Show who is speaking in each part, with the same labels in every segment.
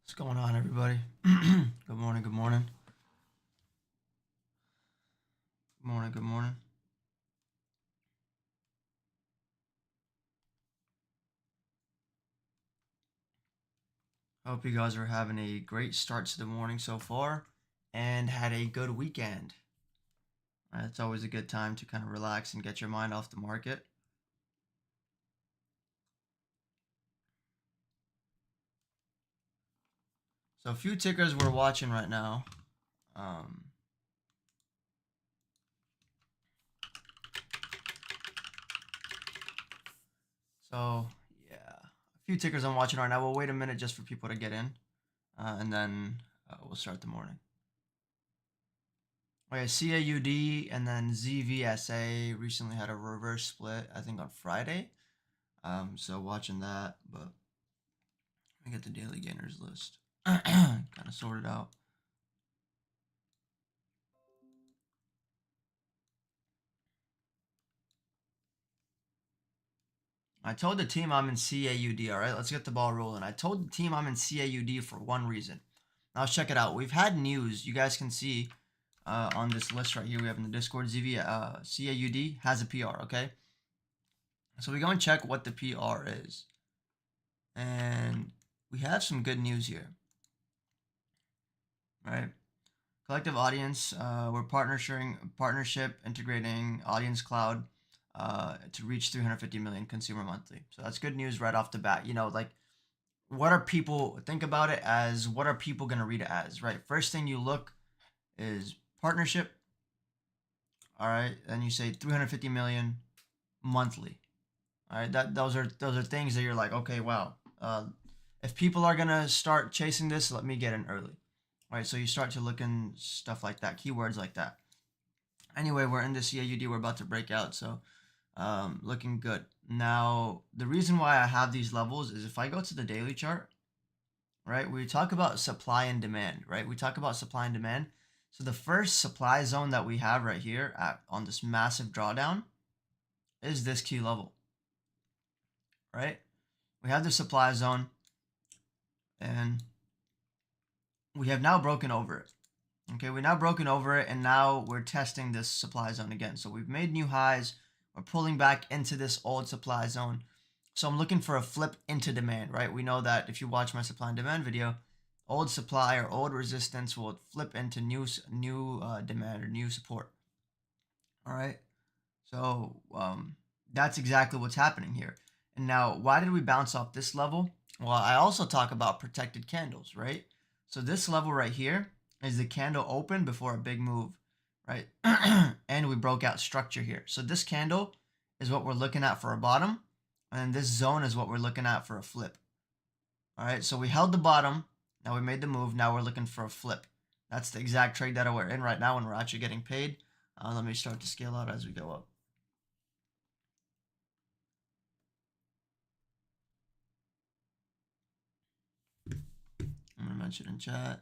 Speaker 1: What's going on, everybody? Good morning, good morning. Good morning, good morning. Hope you guys are having a great start to the morning so far and had a good weekend. It's always a good time to kind of relax and get your mind off the market. So a few tickers we're watching right now. So yeah, a few tickers I'm watching right now. We'll wait a minute just for people to get in, and then we'll start the morning. Okay, CAUD and then ZBSA recently had a reverse split, I think on Friday. So watching that, but let me get the daily gainers list kind of sorted out. I told the team I'm in CAUD. All right, let's get the ball rolling. I told the team I'm in CAUD for one reason. Now let's check it out. We've had news. You guys can see on this list right here we have in the Discord. CAUD has a PR. Okay, so we go and check what the PR is, and we have some good news here. Right. Collective audience, we're partnership integrating Audience Cloud to reach 350 million consumer monthly. So that's good news right off the bat. You know, like what are people, think about it as what are people going to read it as, right? First thing you look is partnership. All right. Then you say 350 million monthly. All right. Those are things that you're like, okay, wow. If people are going to start chasing this, let me get in early. Right, so you start to look in stuff like that, keywords like that. Anyway, we're in the CAUD, we're about to break out, so looking good. Now, the reason why I have these levels is if I go to the daily chart, right, we talk about supply and demand, right? We talk about supply and demand. So the first supply zone that we have right here on this massive drawdown is this key level, right? We have the supply zone, and we have now broken over it. Okay, we're now broken over it, and now we're testing this supply zone again. So we've made new highs. We're pulling back into this old supply zone. So I'm looking for a flip into demand, right? We know that if you watch my supply and demand video, old supply or old resistance will flip into new demand or new support. All right, so that's exactly what's happening here. And now, why did we bounce off this level? Well, I also talk about protected candles, right? So this level right here is the candle open before a big move, right? And we broke out structure here. So this candle is what we're looking at for a bottom, and this zone is what we're looking at for a flip. All right, so we held the bottom, now we made the move, now we're looking for a flip. That's the exact trade that we're in right now when we're actually getting paid. Let me start to scale out as we go up. I'm going to mention in chat.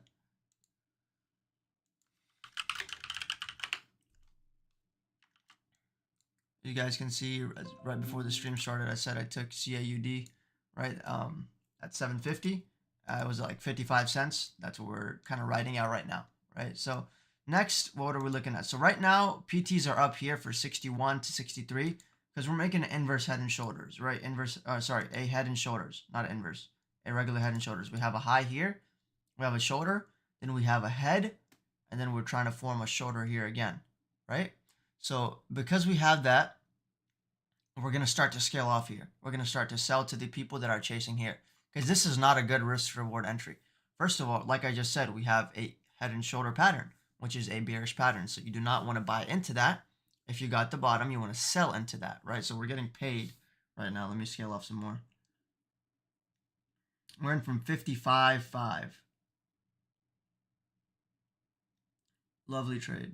Speaker 1: You guys can see right before the stream started, I said I took CAUD, right, at 750. It was like 55 cents. That's what we're kind of riding out right now, right? So next, what are we looking at? So right now, PTs are up here for 61 to 63 because we're making an inverse head and shoulders, right? A head and shoulders, not inverse, a regular head and shoulders. We have a high here, we have a shoulder, then we have a head, and then we're trying to form a shoulder here again, right? So because we have that, we're going to start to scale off here. We're going to start to sell to the people that are chasing here because this is not a good risk reward entry. First of all, like I just said, we have a head and shoulder pattern, which is a bearish pattern. So you do not want to buy into that. If you got the bottom, you want to sell into that, right? So we're getting paid right now. Let me scale off some more. We're in from 55.5. Lovely trade.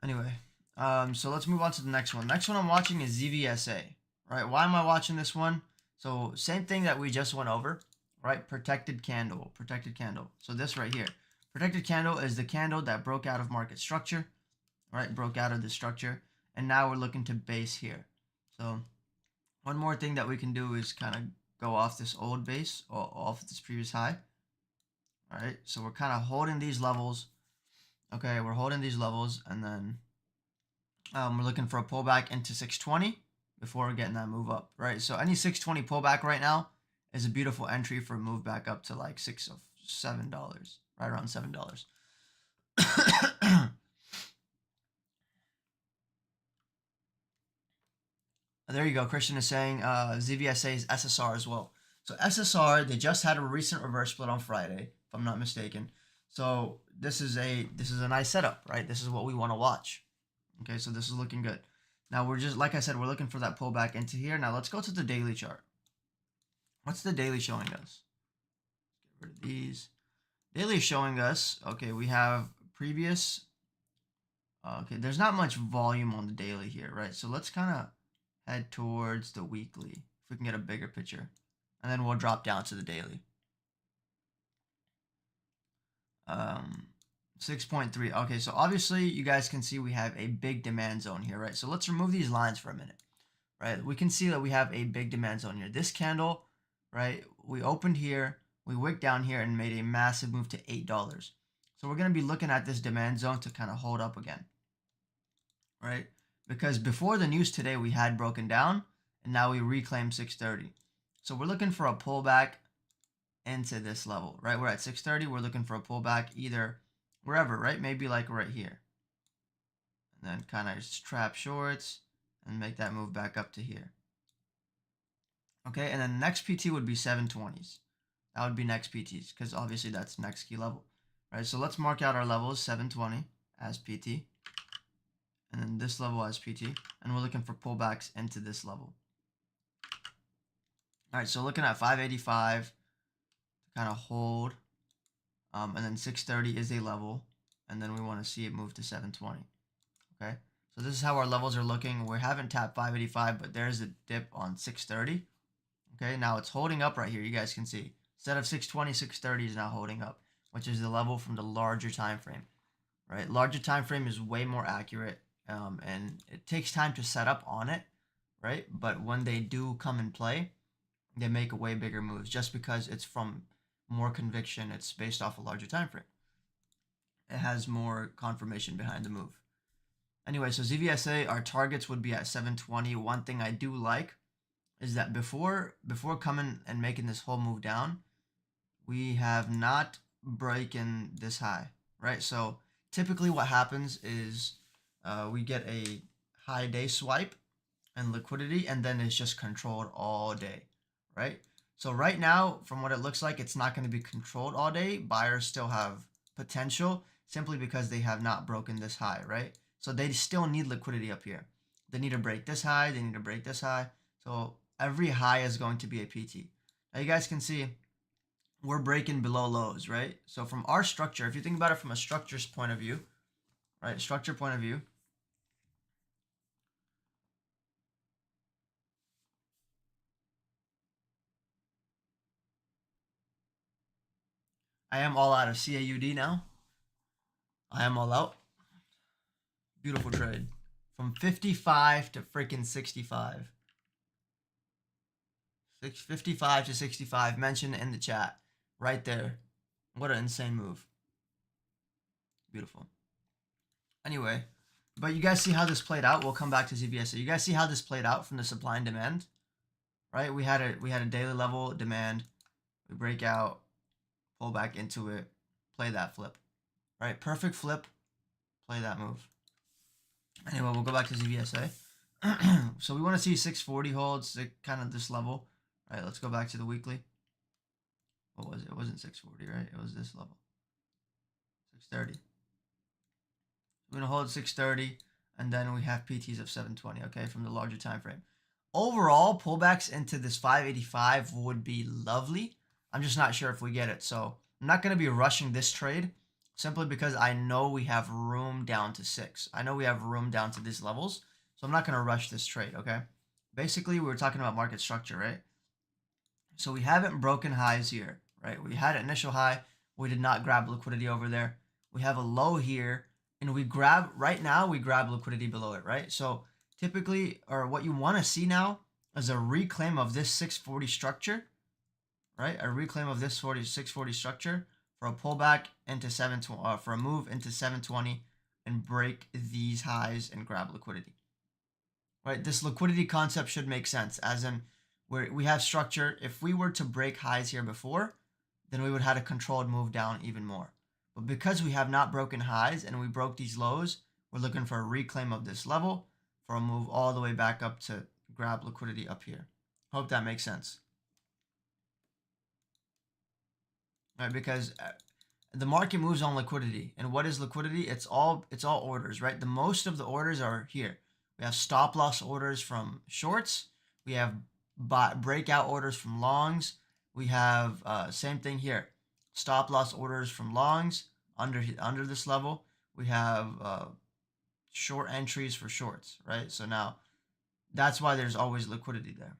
Speaker 1: Anyway, so let's move on to the next one. Next one I'm watching is ZBSA, right? Why am I watching this one? So same thing that we just went over, right? Protected candle. So this right here, protected candle is the candle that broke out of market structure, right? Broke out of the structure, and now we're looking to base here. So One more thing that we can do is kind of go off this old base or off this previous high. All right, so we're kind of holding these levels. Okay, we're holding these levels, and then we're looking for a pullback into 620 before getting that move up, right? So any 620 pullback right now is a beautiful entry for a move back up to like $7, right around $7. There you go. Christian is saying ZBSA is SSR as well. So SSR, they just had a recent reverse split on Friday, if I'm not mistaken. So this is a nice setup, right? This is what we want to watch. Okay, so this is looking good. Now we're just, like I said, we're looking for that pullback into here. Now let's go to the daily chart. What's the daily showing us? Get rid of these. Daily is showing us, okay, we have previous, okay, there's not much volume on the daily here, right? So let's kind of head towards the weekly, if we can get a bigger picture. And then we'll drop down to the daily. 6.3. Okay, so obviously you guys can see we have a big demand zone here, right? So let's remove these lines for a minute, right? We can see that we have a big demand zone here. This candle, right? We opened here, we wicked down here and made a massive move to $8. So we're going to be looking at this demand zone to kind of hold up again, right? Because before the news today, we had broken down and now we reclaimed 630. So we're looking for a pullback into this level, right? We're at 630. We're looking for a pullback either wherever, right? Maybe like right here. And then kind of trap shorts and make that move back up to here. Okay, and then next PT would be 720s. That would be next PTs because obviously that's next key level, right? So let's mark out our levels, 720 as PT. And then this level as PT. And we're looking for pullbacks into this level. All right, so looking at 585 to kind of hold. And then 630 is a level. And then we want to see it move to 720. Okay, so this is how our levels are looking. We haven't tapped 585, but there's a dip on 630. Okay, now it's holding up right here. You guys can see. Instead of 620, 630 is now holding up, which is the level from the larger time frame. Right, larger time frame is way more accurate, and it takes time to set up on it, right? But when they do come in play, they make a way bigger moves just because it's from more conviction. It's based off a larger time frame. It has more confirmation behind the move. Anyway, so ZBSA, our targets would be at 720. One thing I do like is that before coming and making this whole move down, we have not broken this high, right? So typically what happens is we get a high day swipe and liquidity, and then it's just controlled all day, right? So right now, from what it looks like, it's not going to be controlled all day. Buyers still have potential simply because they have not broken this high, right? So they still need liquidity up here. They need to break this high. They need to break this high. So every high is going to be a PT. Now you guys can see we're breaking below lows, right? So from our structure, if you think about it from a structure's point of view, right? Structure point of view. I am all out of CAUD now. I am all out. Beautiful trade. From 55 to freaking 65. 55 to 65. Mentioned in the chat. Right there. What an insane move. Beautiful. Anyway, but you guys see how this played out. We'll come back to ZBSA. You guys see how this played out from the supply and demand, right? We had a daily level demand. We break out, pull back into it, play that flip, right? Perfect flip. Play that move. Anyway, we'll go back to ZBSA. So we want to see 640 holds, kind of this level. All right, let's go back to the weekly. What was it? It wasn't 640, right? It was this level. 630. We're going to hold 630, and then we have PTs of 720, okay, from the larger time frame. Overall, pullbacks into this 585 would be lovely. I'm just not sure if we get it. So I'm not going to be rushing this trade simply because I know we have room down to 6. I know we have room down to these levels. So I'm not going to rush this trade, okay? Basically, we were talking about market structure, right? So we haven't broken highs here, right? We had an initial high. We did not grab liquidity over there. We have a low here, and we grab, right now, we grab liquidity below it, right? So typically, or what you want to see now as a reclaim of this 640 structure, right? A reclaim of this 640 structure for a pullback into for a move into 720 and break these highs and grab liquidity, right? This liquidity concept should make sense, as in where we have structure. If we were to break highs here before, then we would have had a controlled move down even more. But because we have not broken highs and we broke these lows, we're looking for a reclaim of this level for a move all the way back up to grab liquidity up here. Hope that makes sense. Right, because the market moves on liquidity. And what is liquidity? It's all orders, right? The most of the orders are here. We have stop loss orders from shorts. We have breakout orders from longs. We have same thing here. Stop loss orders from longs under this level. We have short entries for shorts, right? So now that's why there's always liquidity there.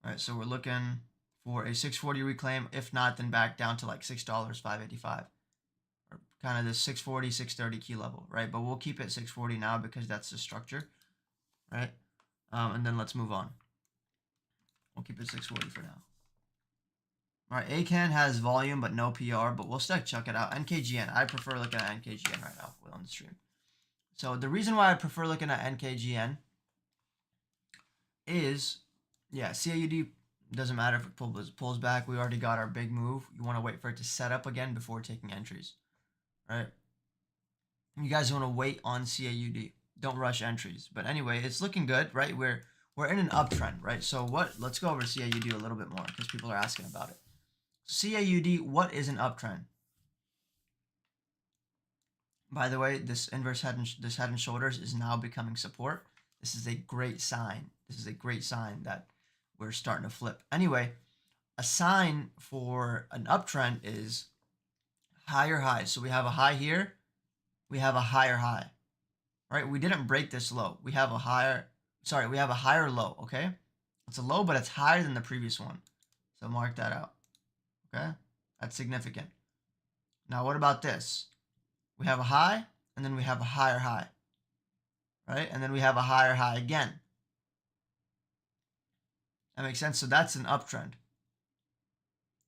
Speaker 1: All right, so we're looking for a 640 reclaim. If not, then back down to like $6, $5.85, or kind of this 640, 630 key level, right? But we'll keep it 640 now because that's the structure, right? And then let's move on. We'll keep it 640 for now. All right, ACAN has volume but no PR, but we'll still check it out. NKGN, I prefer looking at NKGN right now on the stream. So the reason why I prefer looking at NKGN is, yeah, CAUD doesn't matter if it pulls back. We already got our big move. You want to wait for it to set up again before taking entries, right? You guys want to wait on CAUD. Don't rush entries. But anyway, it's looking good, right? We're in an uptrend, right? So let's go over CAUD a little bit more because people are asking about it. CAUD, what is an uptrend? By the way, this inverse head and shoulders is now becoming support. This is a great sign. This is a great sign that we're starting to flip. Anyway, a sign for an uptrend is higher highs. So we have a high here. We have a higher high, right? We didn't break this low. We have a higher low, okay? It's a low, but it's higher than the previous one. So mark that out, okay? That's significant. Now, what about this? We have a high, and then we have a higher high, right? And then we have a higher high again. That makes sense? So that's an uptrend.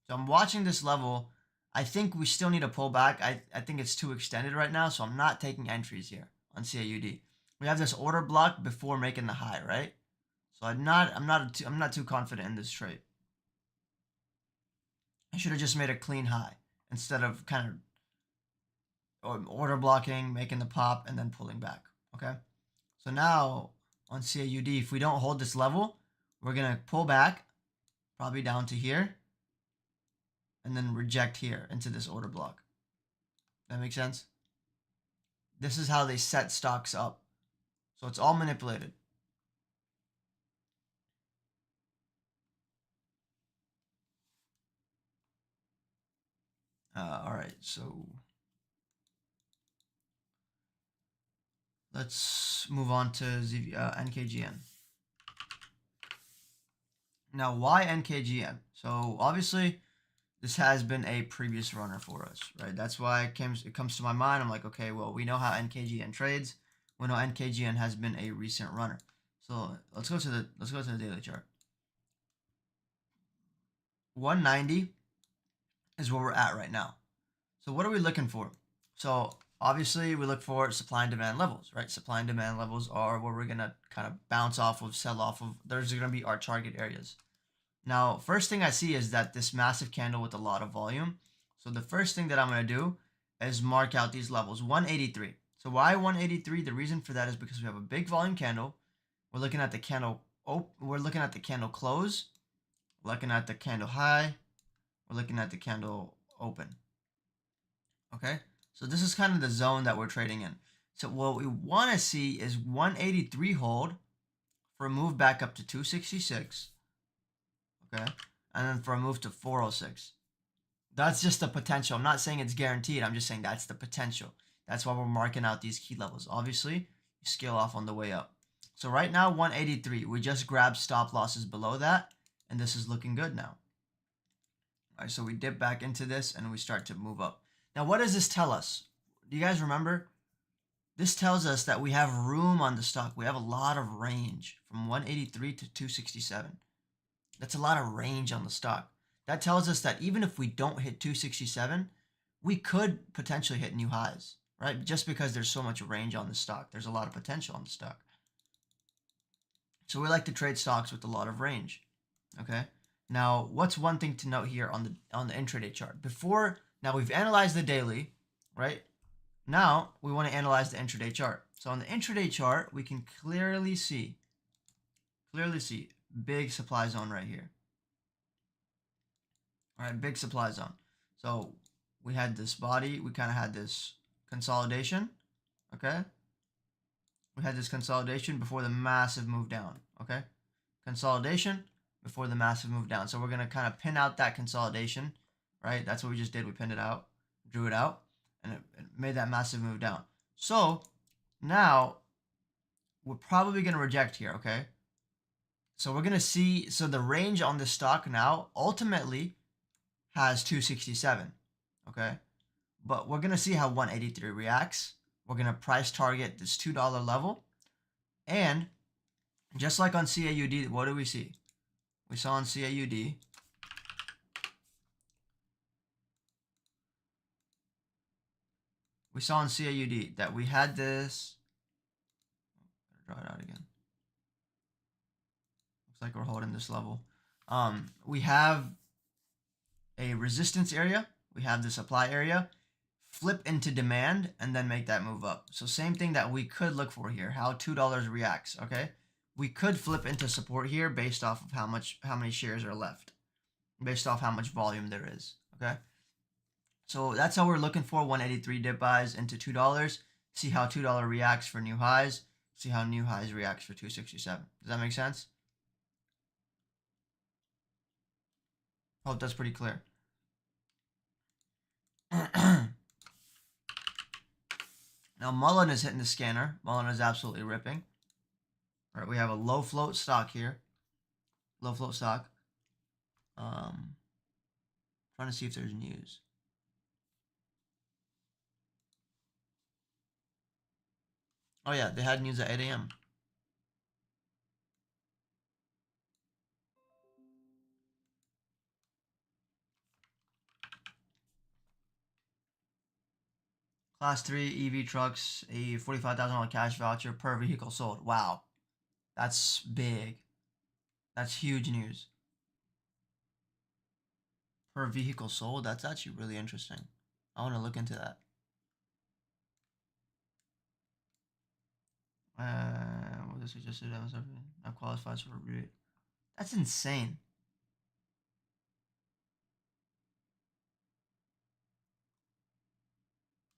Speaker 1: So I'm watching this level. I think we still need a pullback. I think it's too extended right now, so I'm not taking entries here on CAUD. We have this order block before making the high, right? So I'm not too confident in this trade. I should have just made a clean high instead of kind of order blocking, making the pop, and then pulling back, okay? So now on CAUD, if we don't hold this level, we're going to pull back, probably down to here, and then reject here into this order block. That makes sense? This is how they set stocks up. So it's all manipulated. All right, so let's move on to NKGN. Now, why NKGN? So obviously, this has been a previous runner for us, right? That's why it comes to my mind. I'm like, okay, well, we know how NKGN trades. We know NKGN has been a recent runner. So let's go to the daily chart. 190 is where we're at right now. So what are we looking for? So obviously we look for supply and demand levels, right? Supply and demand levels are where we're gonna kind of bounce off of, sell off of. Those are gonna be our target areas. Now, first thing I see is that this massive candle with a lot of volume. So the first thing that I'm gonna do is mark out these levels. 183. So why 183? The reason for that is because we have a big volume candle. We're looking at the candle. We're looking at the candle close. We're looking at the candle high. We're looking at the candle open. Okay, so this is kind of the zone that we're trading in. So what we want to see is 183 hold for a move back up to 266. Okay, and then for a move to 406. That's just the potential. I'm not saying it's guaranteed. I'm just saying that's the potential. That's why we're marking out these key levels. Obviously, you scale off on the way up. So right now, 183. We just grabbed stop losses below that, and this is looking good now. All right, so we dip back into this, and we start to move up. Now, what does this tell us? Do you guys remember? this tells us that we have room on the stock. We have a lot of range from 183 to 267. That's a lot of range on the stock. That tells us that even if we don't hit 267, we could potentially hit new highs, right? Just because there's so much range on the stock. There's a lot of potential on the stock. So we like to trade stocks with a lot of range, okay? Now, what's one thing to note here on the intraday chart? Now we've analyzed the daily, right? Now we want to analyze the intraday chart. So on the intraday chart, we can clearly see big supply zone right here. All right, big supply zone. So we had this body, we kind of had this consolidation, okay? We had this consolidation before the massive move down, okay? Consolidation before the massive move down. So we're going to kind of pin out that consolidation, right? That's what we just did. We pinned it out, drew it out, and it made that massive move down. So now we're probably going to reject here, okay? So we're going to see, so the range on the stock now ultimately has 267, okay? But we're going to see how 183 reacts. We're going to price target this $2 level. And just like on CAUD, what do we see? We saw on CAUD, that we had this, draw it out again. Looks like we're holding this level. We have a resistance area. We have the supply area. Flip into demand and then make that move up. So same thing that we could look for here, how $2 reacts, okay? We could flip into support here based off of how many shares are left, based off how much volume there is, okay? So that's how we're looking for 183 dip buys into $2. See how $2 reacts for new highs. See how new highs reacts for 267. Does that make sense? Hope that's pretty clear. Now Mullen is hitting the scanner. Mullen is absolutely ripping. All right, we have a low float stock here. Low float stock. Trying to see if there's news. Oh yeah, they had news at 8 a.m. Class 3 EV trucks, a $45,000 cash voucher per vehicle sold. Wow, that's big. That's huge news. Per vehicle sold, that's actually really interesting. I want to look into that. Well, this is just now qualifies for a rebate. That's insane.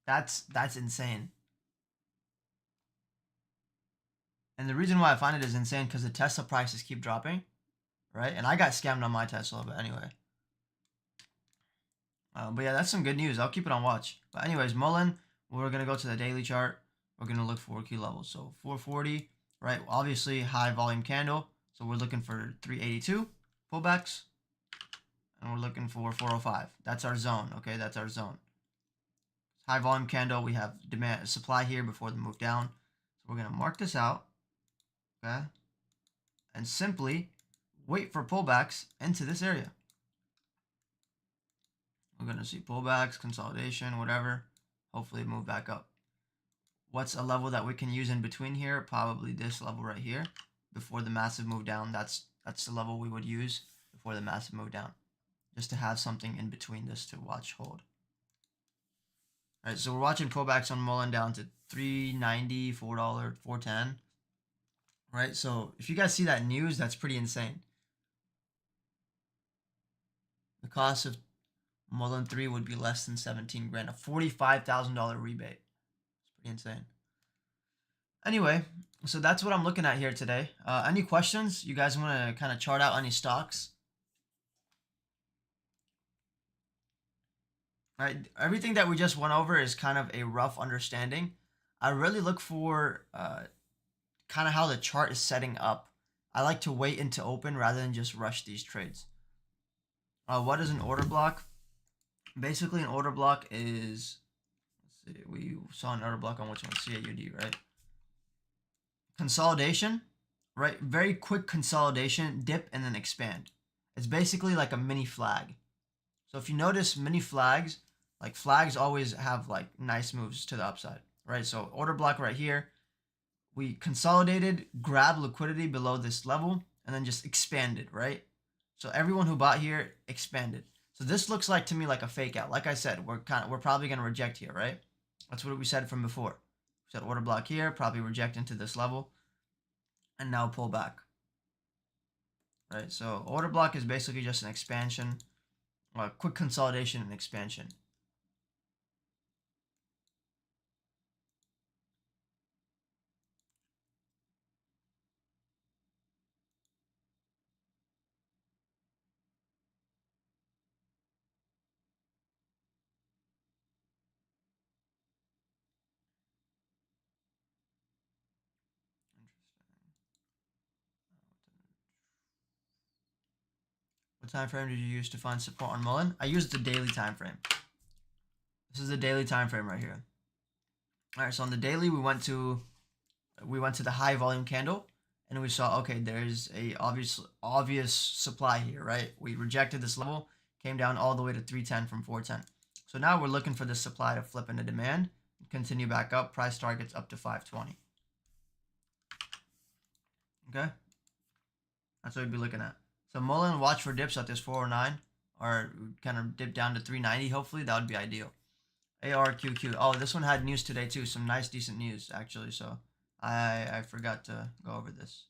Speaker 1: That's insane. And the reason why I find it is insane because the Tesla prices keep dropping, right? And I got scammed on my Tesla, but anyway. But yeah, that's some good news. I'll keep it on watch. But anyways, Mullen, we're going to go to the daily chart. We're going to look for key levels. So 440, right? Obviously, high volume candle. So we're looking for 382 pullbacks. And we're looking for 405. That's our zone, okay? That's our zone. High volume candle. We have demand supply here before the move down. So we're going to mark this out, okay? And simply wait for pullbacks into this area. We're going to see pullbacks, consolidation, whatever. Hopefully move back up. What's a level that we can use in between here? Probably this level right here before the massive move down. That's the level we would use before the massive move down, just to have something in between this to watch hold. All right, so we're watching pullbacks on Mullen down to $3.90, $4, $4.10. Right, so if you guys see that news, that's pretty insane. The cost of Mullen 3 would be less than 17 grand, a $45,000 rebate. It's pretty insane. Anyway, so that's what I'm looking at here today. Any questions? You guys want to kind of chart out any stocks? All right, everything that we just went over is kind of a rough understanding. I really look for kind of how the chart is setting up. I like to wait into open rather than just rush these trades. What is an order block? Basically, an order block is, let's See, we saw an order block on which one? CAUD, right? Consolidation, right? Very quick consolidation, dip, and then expand. It's basically like a mini flag. So if you notice mini flags, like flags always have like nice moves to the upside, right? So order block right here, we consolidated, grabbed liquidity below this level, and then just expanded, right? So everyone who bought here expanded. So this looks like to me like a fake out. Like I said, we're probably gonna reject here, right? That's what we said from before. We said order block here, probably reject into this level, and now pull back. Right? So order block is basically just an expansion, a quick consolidation and expansion. What time frame did you use to find support on Mullen? I used the daily time frame. This is the daily time frame right here. All right, so on the daily we went to the high volume candle, and we saw, okay, there's a obvious supply here, right? We rejected this level, came down all the way to 310 from 410. So now we're looking for this supply to flip into demand, continue back up, price targets up to 520. Okay, that's what we'd be looking at. So Mullen, watch for dips at this 409, or kind of dip down to 390. Hopefully that would be ideal. ARQQ. Oh, this one had news today too. Some nice, decent news actually. So I forgot to go over this.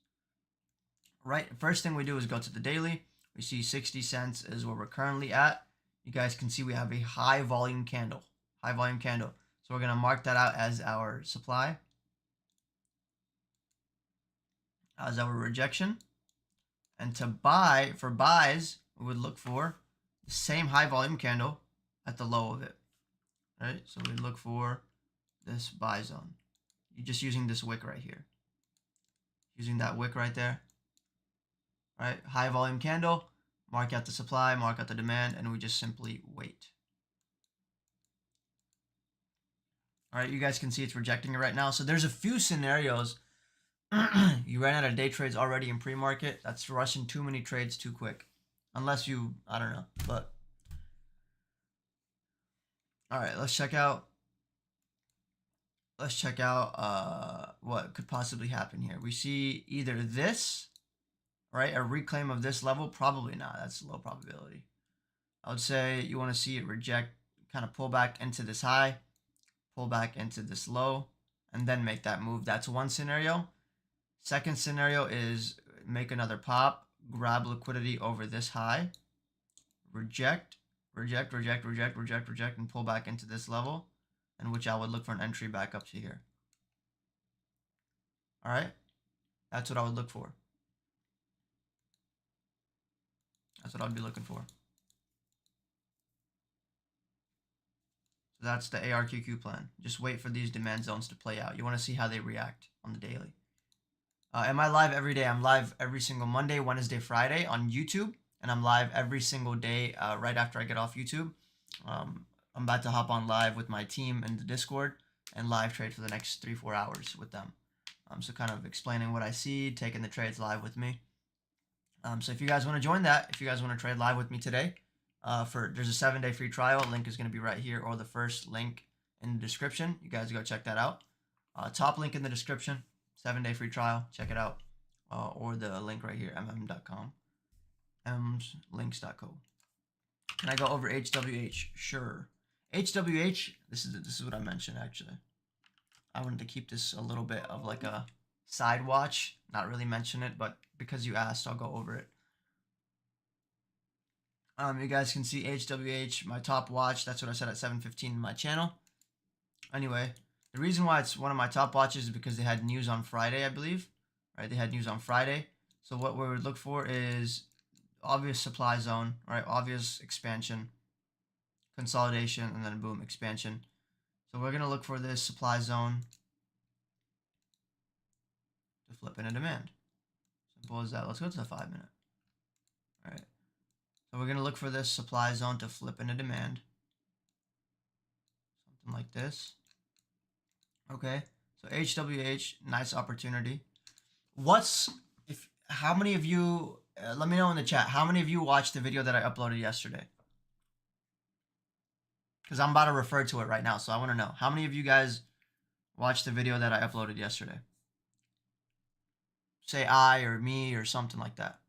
Speaker 1: Right, first thing we do is go to the daily. We see 60 cents is where we're currently at. You guys can see we have a high volume candle. High volume candle. So we're gonna mark that out as our supply, as our rejection. And to buy, for buys, we would look for the same high volume candle at the low of it. Right? So we look for this buy zone. You're just using this wick right here. Using that wick right there. Right? High volume candle, mark out the supply, mark out the demand, and we just simply wait. All right, you guys can see it's rejecting it right now. So there's a few scenarios. You ran out of day trades already in pre-market. That's rushing too many trades too quick. Unless you, I don't know, but. All right, let's check out what could possibly happen here. We see either this, right, a reclaim of this level. Probably not. That's low probability. I would say you want to see it reject, kind of pull back into this high, pull back into this low, and then make that move. That's one scenario. Second scenario is make another pop, grab liquidity over this high, reject, reject, reject, reject, reject, reject, and pull back into this level, in which I would look for an entry back up to here. All right, that's what I would look for. That's what I'd be looking for. So that's the ARQQ plan. Just wait for these demand zones to play out. You want to see how they react on the daily. Am I live every day? I'm live every single Monday, Wednesday, Friday on YouTube, and I'm live every single day right after I get off YouTube. I'm about to hop on live with my team in the Discord and live trade for the next 3-4 hours with them. So kind of explaining what I see, taking the trades live with me. So if you guys want to join that, if you guys want to trade live with me today, there's a 7-day free trial. Link is going to be right here, or the first link in the description. You guys go check that out. Top link in the description. 7-day free trial. Check it out. Or the link right here, mm.com. mslinks.co. Can I go over HWH? Sure. HWH, this is what I mentioned actually. I wanted to keep this a little bit of like a side watch, not really mention it, but because you asked, I'll go over it. You guys can see HWH, my top watch. That's what I said at 7:15 in my channel. Anyway, the reason why it's one of my top watches is because they had news on Friday, I believe. Right? They had news on Friday. So what we would look for is obvious supply zone, right? Obvious expansion, consolidation, and then boom, expansion. So we're gonna look for this supply zone to flip into demand. Simple as that. Let's go to the 5-minute. All right. So we're gonna look for this supply zone to flip into demand. Something like this. Okay, so HWH, nice opportunity. How many of you, let me know in the chat, how many of you watched the video that I uploaded yesterday? Because I'm about to refer to it right now, so I want to know. How many of you guys watched the video that I uploaded yesterday? Say I or me or something like that.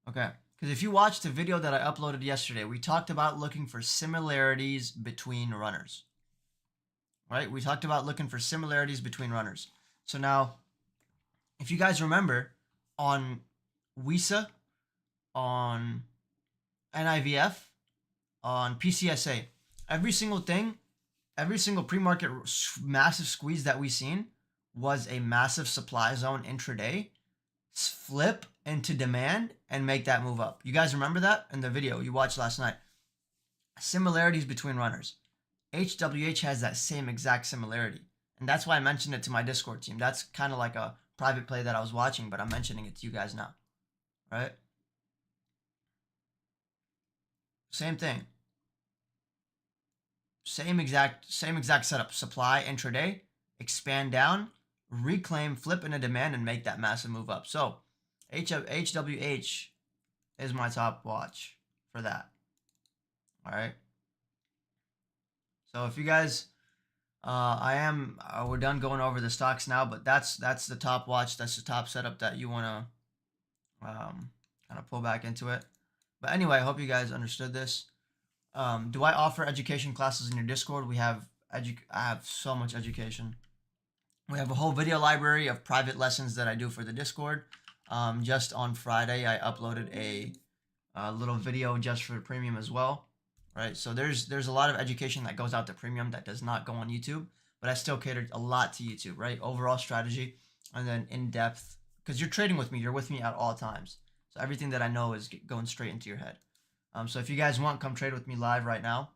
Speaker 1: Okay, because if you watched the video that I uploaded yesterday, we talked about looking for similarities between runners. Right? We talked about looking for similarities between runners. So now, if you guys remember, on WISA, on NIVF, on PCSA, every single thing, every single pre-market massive squeeze that we seen was a massive supply zone intraday, flip into demand and make that move up. You guys remember that in the video you watched last night? Similarities between runners. HWH has that same exact similarity. And that's why I mentioned it to my Discord team. That's kind of like a private play that I was watching, but I'm mentioning it to you guys now. Right? Same thing. Same exact setup. Supply intraday, expand down, reclaim, flip into demand, and make that massive move up. So HWH is my top watch for that. All right. So if you guys, we're done going over the stocks now, but that's the top watch. That's the top setup that you want to kind of pull back into it. But anyway, I hope you guys understood this. Do I offer education classes in your Discord? I have so much education. We have a whole video library of private lessons that I do for the Discord. Just on Friday, I uploaded a little video just for premium as well. Right, so there's a lot of education that goes out to premium that does not go on YouTube, but I still catered a lot to YouTube, right? Overall strategy, and then in depth, because you're trading with me, you're with me at all times. So everything that I know is going straight into your head. So if you guys want, come trade with me live right now.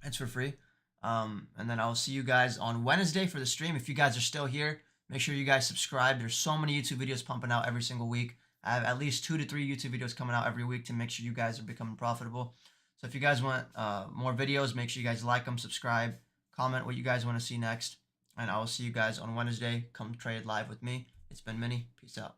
Speaker 1: It's for free. And then I'll see you guys on Wednesday for the stream. If you guys are still here, make sure you guys subscribe. There's so many YouTube videos pumping out every single week. I have at least 2 to 3 YouTube videos coming out every week to make sure you guys are becoming profitable. So if you guys want more videos, make sure you guys like them, subscribe, comment what you guys want to see next. And I will see you guys on Wednesday. Come trade live with me. It's been Minnie. Peace out.